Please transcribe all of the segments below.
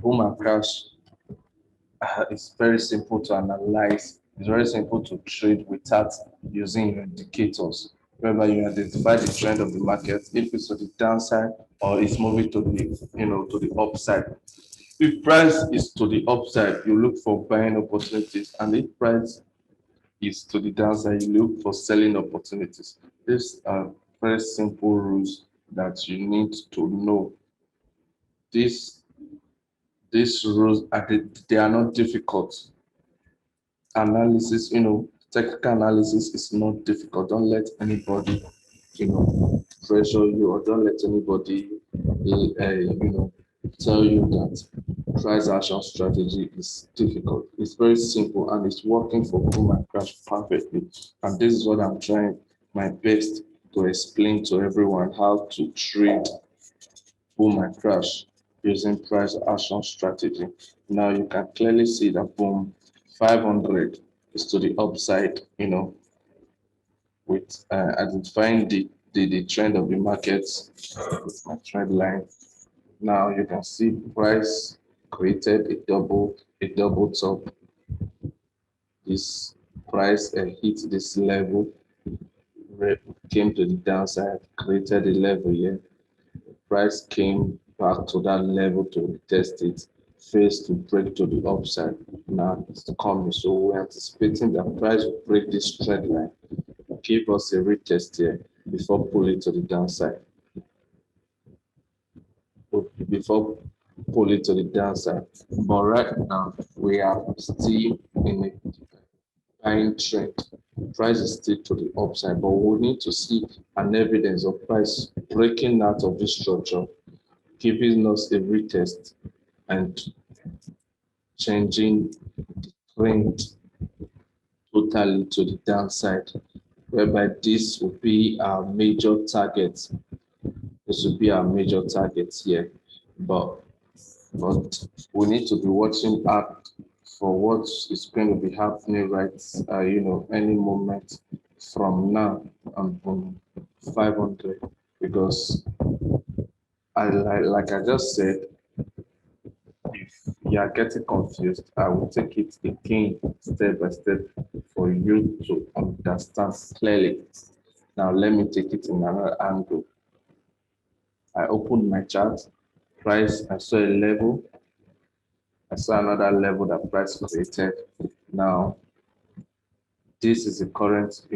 boom and crash. It's very simple to analyze. It's very simple to trade without using your indicators. Whereby you identify the trend of the market, if it's to the downside or it's moving to the to the upside. If price is to the upside, you look for buying opportunities, and if price is to the downside, you look for selling opportunities. These are very simple rules that you need to know. These these rules they are not difficult. Analysis, technical analysis is not difficult. Don't let anybody, pressure you, or don't let anybody, tell you that price action strategy is difficult. It's very simple and it's working for boom and crash perfectly. And this is what I'm trying my best to explain to everyone, how to trade boom and crash using price action strategy. Now you can clearly see that boom 500 is to the upside, with identifying the trend of the markets with my trend line. Now you can see price created a double top. This price hit this level, came to the downside, created a level here. Price came back to that level to test it, fails to break to the upside. Now it's coming. So we're anticipating that price will break this trend line, give us a retest here before pulling to the downside. Before pulling to the downside. But right now we are still in a buying trend. Price is still to the upside, but we need to see an evidence of price breaking out of this structure, giving us a retest and changing the trend totally to the downside, whereby this will be our major target. This will be our major target here, but we need to be watching out for what is going to be happening any moment from now and from 500, because like I just said, if you are getting confused, I will take it again step by step for you to understand clearly. Now let me take it in another angle. I opened my chart, price, I saw a level, I saw another level that price created. Now, this is the current,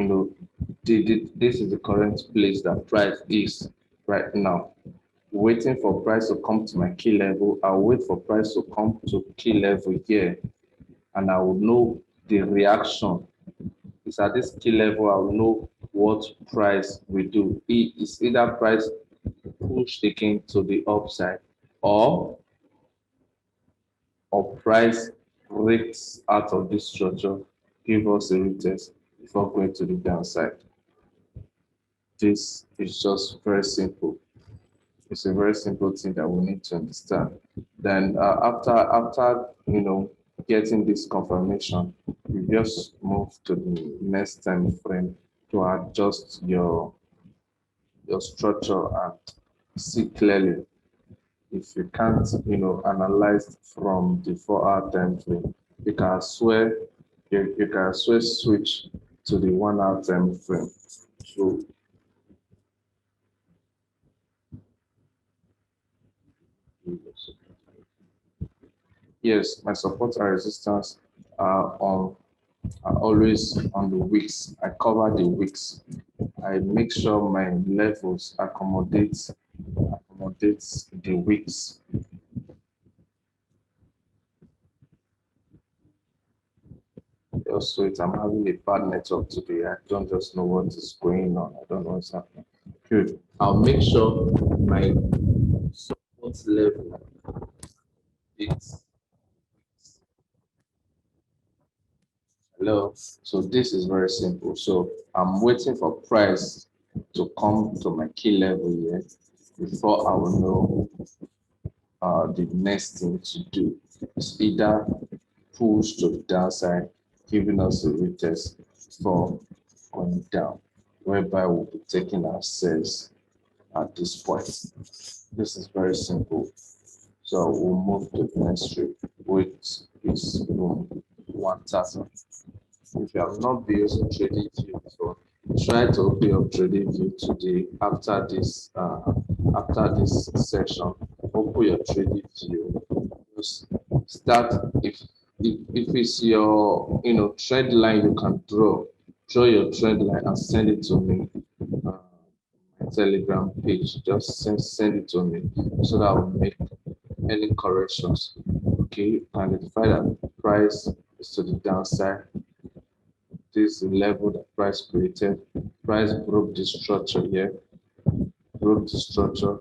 this is the current place that price is right now. Waiting for price to come to my key level. I'll wait for price to come to key level here, and I will know the reaction. It's at this key level I will know what price will do. It's either price push again to the upside, or price breaks out of this structure, give us a retest before going to the downside. This is just very simple. It's a very simple thing that we need to understand. Then after getting this confirmation, you just move to the next time frame to adjust your structure and see clearly. If you can't, analyze from the 4-hour time frame, you can swear you can switch to the 1-hour time frame. So yes, my support and resistance are always on the wicks. I cover the wicks. I make sure my levels accommodates the wicks. Also, I'm having a bad network today. I don't just know what is going on. I don't know what's happening. Good. I'll make sure my support level is hello. So this is very simple. So I'm waiting for price to come to my key level here before I will know the next thing to do. It's either push to the downside, giving us a retest for going down, whereby we'll be taking our sales at this point. This is very simple. So we'll move to the next trade, which is 1,000. If you have not been using TradingView before, try to open up TradingView today after this section. Open your TradingView. Just start if it's your trend line you can draw your trend line and send it to me. My Telegram page. Just send it to me so that I will make any corrections. Okay, identify that price is to the downside. This level that price created. Price broke this structure here. Broke the structure.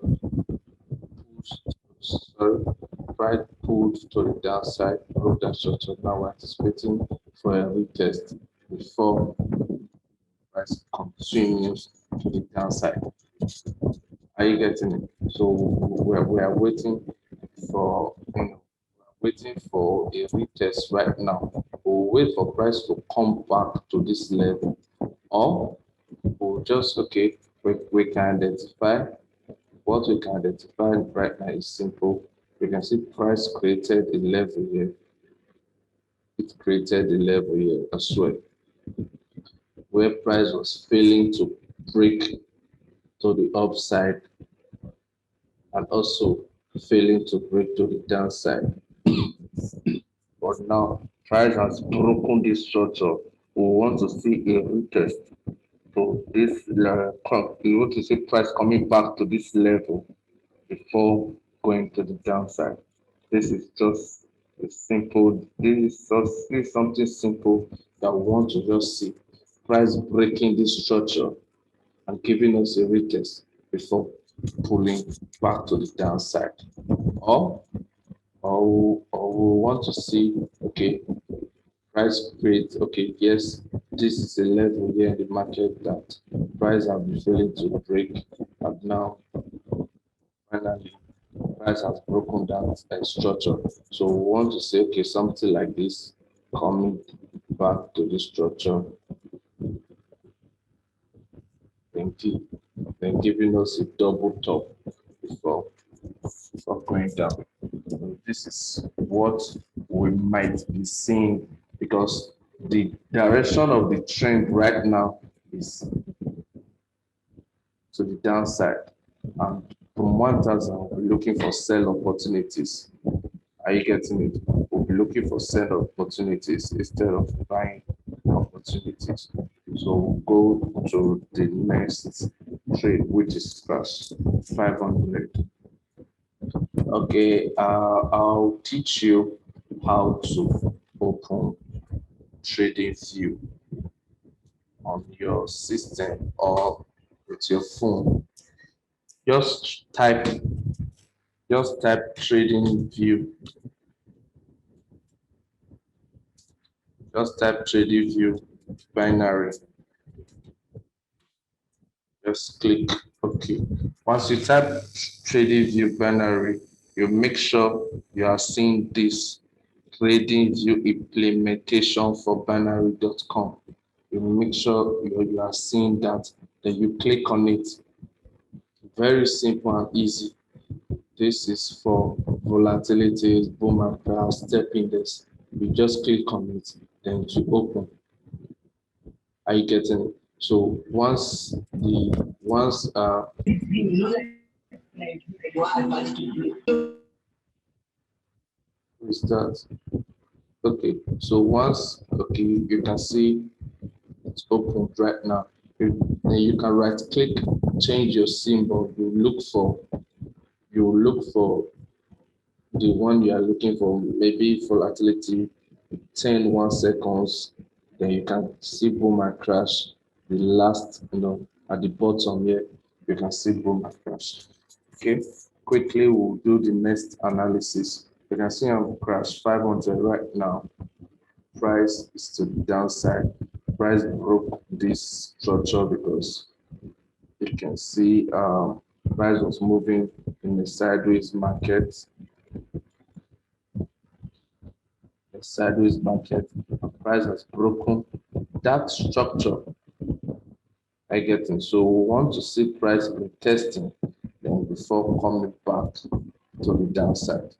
Price pulled to the downside. Broke that structure. Now we're anticipating for a retest before price continues to the downside. Are you getting it? So we are waiting for waiting for a retest right now. We'll wait for price to come back to this level, or we'll just we can identify what we can identify right now is simple. We can see price created a level here. It created a level here as well, where price was failing to break to the upside and also failing to break to the downside. But now price has broken this structure. We want to see a retest to this we want to see price coming back to this level before going to the downside. This is just a simple, this is something simple that we want to just see. Price breaking this structure and giving us a retest before pulling back to the downside. Or we want to see, price create, yes, this is a level here in the market that price have been failing to break, and now finally price has broken down a structure. So we want to say, something like this coming back to the structure, then giving us a double top before going down. So this is what we might be seeing, because the direction of the trend right now is to the downside, and from 1,000 we'll be looking for sell opportunities. Are you getting it? We'll be looking for sell opportunities instead of buying opportunities. So we'll go to the next trade, which is crash 500. Okay, I'll teach you how to open TradingView on your system or with your phone. Just type TradingView. Just type TradingView binary. Just click OK. Once you type TradingView binary, you make sure you are seeing this TradingView implementation for binary.com. You make sure you are seeing that, then you click on it. Very simple and easy. This is for volatility, boom and crash, step index. You just click on it, then to open. Are you getting it? So once restart. Okay, so once you can see it's open right now. Then you can right click, change your symbol. You look for the one you are looking for, maybe volatility 1 seconds. Then you can see boom and crash. The last, at the bottom here, you can see boom and crash. Okay, quickly we'll do the next analysis. You can see on crash 500 right now. Price is to the downside. Price broke this structure because you can see price was moving in a sideways market. Price has broken that structure. I get it. So we want to see price retesting then before coming back to the downside.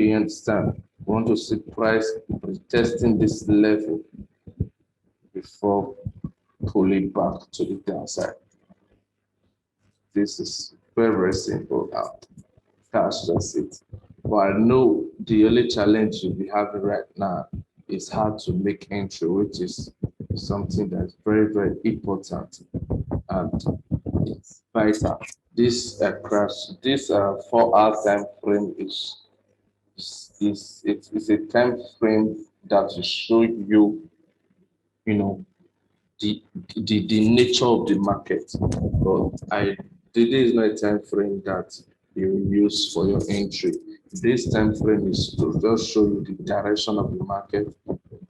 Do you understand? We want to see price retesting this level before pulling back to the downside. This is very, very simple. That's just it. But I know the only challenge you'll be having right now is how to make entry, which is something that's very, very important and it's vital. This crash, this 4 hour time frame is a time frame that will show you, you know, the nature of the market. But today is not a time frame that you use for your entry. This time frame is to just show you the direction of the market,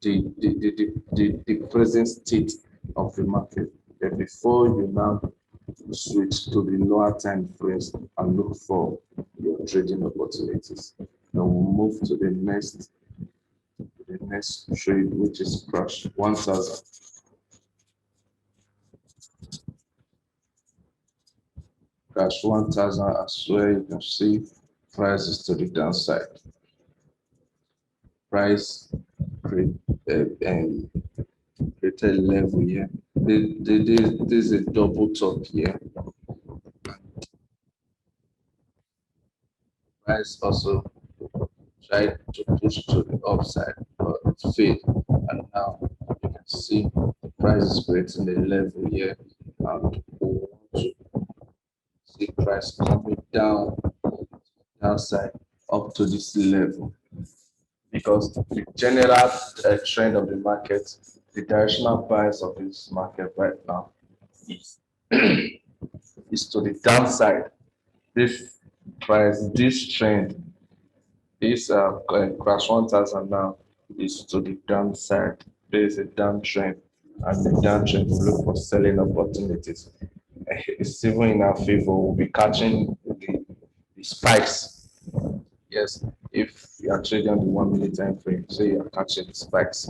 the present state of the market. And before you now switch to the lower time frames and look for your trading opportunities. Now we'll move to the next trade, which is crash 1000. Crash 1000 as well. You can see prices to the downside. Price and created level here. This is a double top here. Price also tried to push to the upside, but it failed. And now you can see the price is creating a level here, and we want to see price coming down downside up to this level, because the general trend of the market, the directional bias of this market right now is is to the downside. This price, this trend, this crash 1000 now is to the downside. There is a downtrend, and the downtrend will look for selling opportunities. It's even in our favor. We'll be catching the spikes. Yes, if you are trading on the 1 minute time frame, so you are catching the spikes.